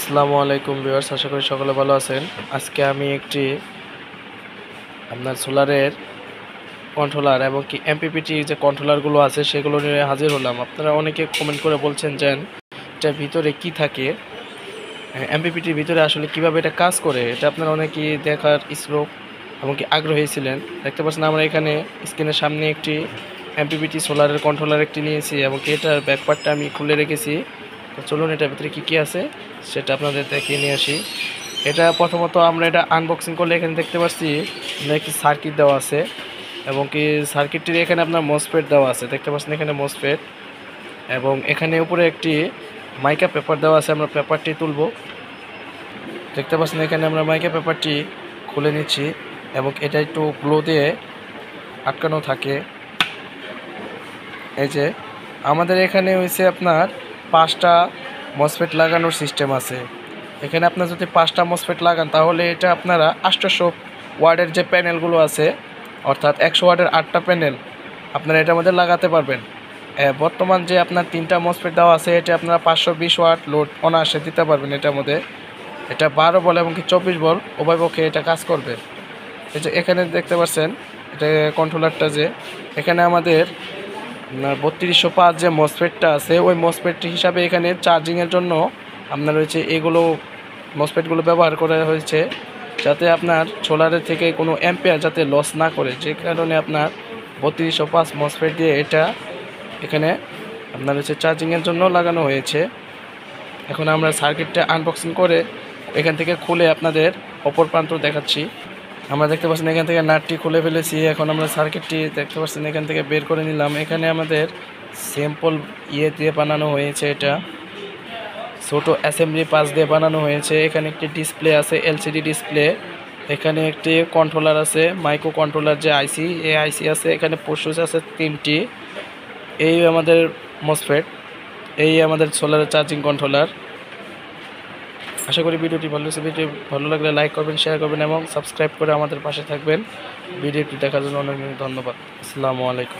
আসসালামু আলাইকুম ভিউয়ার্স, আশা করি সকলে ভালো আছেন। আজকে আমি একটি আপনার সোলারের কন্ট্রোলার এবং কি এমপিপিটি যে কন্ট্রোলারগুলো আছে সেগুলো নিয়ে হাজির হলাম। আপনারা অনেকে কমেন্ট করে বলছেন যে এটার ভিতরে কি থাকে, এমপিপিটির ভিতরে আসলে কিভাবে এটা কাজ করে, এটা আপনারা অনেকেই দেখার ইচ্ছুক এবং কি আগ্রহী ছিলেন। দেখতে পাচ্ছেন আমরা এখানে স্ক্রিনের সামনে একটি এমপিপিটি সোলারের কন্ট্রোলার একটি নিয়েছি এবং কি এটার ব্যাকপার্টটা আমি খুলে রেখেছি। তো চলুন এটার ভিতরে কী কী আছে সেটা আপনাদের দেখিয়ে নিয়ে আসি। এটা প্রথমত আমরা এটা আনবক্সিং করলে এখানে দেখতে পাচ্ছি একটি সার্কিট দেওয়া আছে এবং কি সার্কিটটির এখানে আপনার মসফেট দেওয়া আছে, দেখতে পাচ্ছেন এখানে মসফেট, এবং এখানে উপরে একটি মাইকা পেপার দেওয়া আছে। আমরা পেপারটি তুলব, দেখতে পাচ্ছেন এখানে আমরা মাইকা পেপারটি খুলে নিচ্ছি এবং এটা একটু গ্লো দিয়ে আটকানো থাকে। এই যে আমাদের এখানে হয়েছে আপনার 5টা মসফেট লাগানোর সিস্টেম আছে। এখানে আপনার যদি 5টা মসফেট লাগান তাহলে এটা আপনারা 800 ওয়াটের যে প্যানেলগুলো আছে, অর্থাৎ 100 ওয়াটের 8টা প্যানেল আপনারা এটার মধ্যে লাগাতে পারবেন। বর্তমান যে আপনার 3টা মসফেট দেওয়া আছে এটা আপনারা 520 ওয়াট লোড অনায়াসে দিতে পারবেন এটার মধ্যে। এটা 12 বল এবং কি 24 বল উভয় পক্ষে এটা কাজ করবে। এই যে এখানে দেখতে পাচ্ছেন এটা কন্ট্রোলারটা, যে এখানে আমাদের 3205 যে মসফেটটা আছে ওই মসফেট হিসাবে এখানে চার্জিংয়ের জন্য আপনার হচ্ছে এগুলো মসফেটগুলো ব্যবহার করা হয়েছে, যাতে আপনার সোলারের থেকে কোনো অ্যাম্পিয়ার যাতে লস না করে, যে কারণে আপনার 3205 মসফেট দিয়ে এটা এখানে আপনার হচ্ছে চার্জিংয়ের জন্য লাগানো হয়েছে। এখন আমরা সার্কিটটা আনবক্সিং করে এখান থেকে খুলে আপনাদের অপর প্রান্ত দেখাচ্ছি। আমরা দেখতে পাচ্ছেন এখান থেকে নাটটি খুলে ফেলেছি। এখন আমরা সার্কিটটি দেখতে পাচ্ছেন এখান থেকে বের করে নিলাম। এখানে আমাদের সিম্পল দিয়ে বানানো হয়েছে, এটা ছোট অ্যাসেম্বলি পাস দিয়ে বানানো হয়েছে। এখানে একটি ডিসপ্লে আছে, এলসিডি ডিসপ্লে। এখানে একটি কন্ট্রোলার আছে, মাইক্রো কন্ট্রোলার যে আইসি, এই আইসি আছে। এখানে পোর্টস আছে 3টি। এই আমাদের মসফেট, এই আমাদের সোলারের চার্জিং কন্ট্রোলার। আশা করি ভিডিওটি ভালো লাগছে। ভিডিও ভালো লাগলে লাইক করবেন, শেয়ার করবেন এবং সাবস্ক্রাইব করে আমাদের পাশে থাকবেন। ভিডিওটি দেখার জন্য অনেক ধন্যবাদ। আসসালামু আলাইকুম।